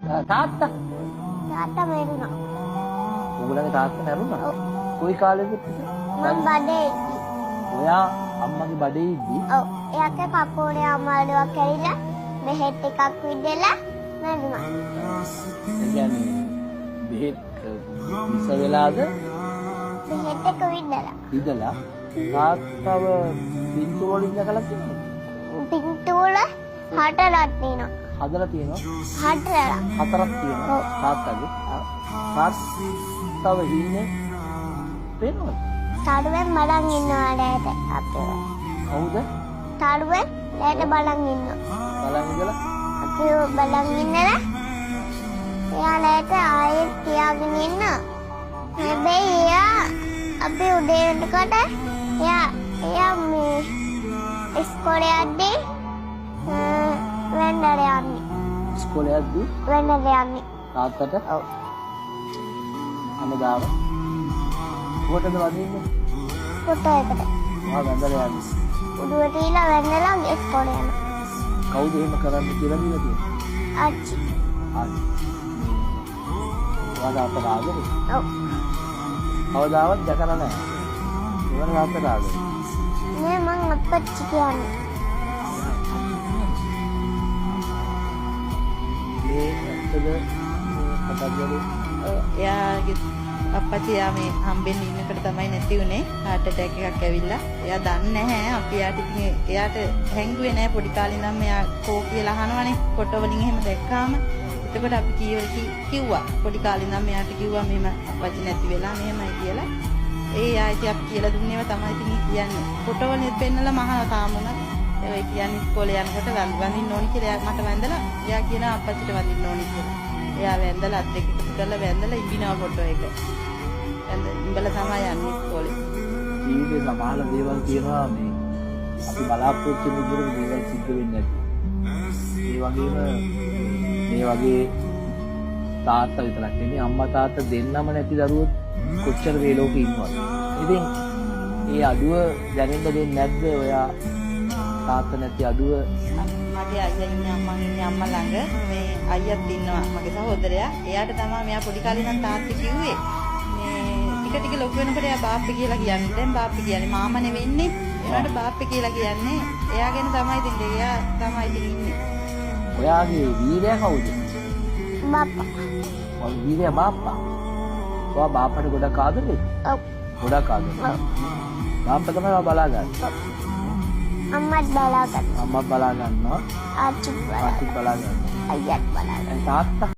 තාත්තා මැරුණා. උගලගේ තාත්තා මැරුණා. ඔව්. කොයි කාලෙද? මම බඩේ ඉද්දි. ඔයා අම්මගේ බඩේ ඉද්දි ඔව්. එයාට කකුලේ අමාරුවක් ඇවිල්ලා බෙහෙත් එකක් විදලා මැරුණා. ඒ කියන්නේ බෙහෙත් විස වෙලාද බෙහෙත් එක විදලා. ඉඳලා තාත්තව පින්තූර වලින් දැකලා තියෙනවා. පින්තූර හතරක් තියෙනවා. හදලා තියෙනවා. හතරක් තියෙනවා. ඔව්. තාත්තගේ. තාත්තව හින්නේ පේනවද? තරුවෙන් බලන් ඉන්නවා ලෑට අපේ. කවුද? තරුවෙන් ලෑට බලන් ඉන්නවා. බලන් ඉඳලා අපි බලන් ඉන්නලා එයා ලෑට ආයෙත් තියාගෙන ඉන්නවා. හැබැයි එයා අපි උදේ වෙනකොට එයා මේ ඉස්කෝලේ යද්දී වෙන්නට යන්නේ. ඉස්කෝලේ යද්දී වෙන්නට යන්නේ. තාත්තට ඔව්. හැමදාම කොටද වදින්නේ? කොට එකට. මහා වැඳලා යන්නේ. උඩුව තියලා වෙන්නලා ඉස්කෝලේ යනවා. කවුද එහෙම කරන්න කියලා දීලා තියෙන්නේ? අච්චි. හරි. වඩා අපරාධද? ඔව්. කවදාවත් දැකලා නැහැ. ඒවන අපරාධද? මේ මං අපච්චි කියන්නේ. මේ ඇත්තද කතාවද? එයාගේ අප්පච්චි යා මේ හම්බෙන්න ඉන්නකොට තමයි නැති උනේ. heart attack එකක් ඇවිල්ලා. එයා දන්නේ නැහැ. අපි යාට ඉතින් එයාට හැංගුවේ නැහැ පොඩි කාලේ ඉඳන් මෙයා කෝ කියලා අහනවනේ. ෆොටෝ වලින් එහෙම දැක්කාම. එතකොට අපි කිව්වා පොඩි කාලේ ඉඳන් මෙයාට කිව්වා මෙහෙම අප්පච්චි නැති වෙලා මෙහෙමයි කියලා. ඒ ආයිති අපි කියලා දුන්නේව තමයි ඉතින් කියන්නේ. ෆොටෝ වලින් පෙන්නලා මහා තාමුණා. ඒ කියන්නේ ඉස්කෝලේ යනකොට වඳින්න ඕනි කියලා එයා මට වැඳලා එයා කියනවා අප්පච්චිට වඳින්න ඕනි කියලා. එයා වැඳලා අත් දෙක එකතු කරලා වැඳලා ඉඳිනවා ෆොටෝ එක. ඉඹල තමයි යන්නේ ඉස්කෝලේ. ජීවිතේ සමාන දේවල් තියෙනවා මේ අපි බලාපොරොත්තු වෙන විදිහට දේවල් සිද්ධ වෙන්නේ නැති. ඒ වගේම මේ වගේ තාත්තා විතරක් නෙමෙයි අම්මා තාත්තා දෙන්නම නැති දරුවෝ කොච්චර මේ ලෝකේ ඉන්නවද? ඉතින් ඒ අඩුව දැනෙන්න දෙන්නේ නැද්ද ඔයා තාත්තා නැති අඩුව? මගේ අයියා ඉන්නේ අම්මා ළඟ. මේ අයියාත් ඉන්නවා මගේ සහෝදරයා. එයාට තමයි මෙයා පොඩි කාලේ ඉඳන් තාත්තා කිව්වේ. මේ ටික ලොකු වෙනකොට එයා බාප්පේ කියලා කියන්නේ. දැන් බාප්පේ කියන්නේ මාමා නෙවෙන්නේ. එයාට බාප්පේ කියලා කියන්නේ. එයා ගැන තමයි ඉතින් එයා තමයි ඉතින් ඉන්නේ. ඔයාගේ වීරයා කවුද? බාප්පා. ඔය වීරයා බාප්පා. ඔයා බාප්පට ගොඩක් ආදරේද? ඔව්. ගොඩක් ආදරේ. ඔව්. බාප්පා තමයි ඔයා බලාගන්නේ. අම්මත් බලාගන්න. අම්මා බලා ගන්නවා. ආච්චිත් තාත්තා බලා ගන්නවා. අයියාත් බලාගන්න. තාත්තා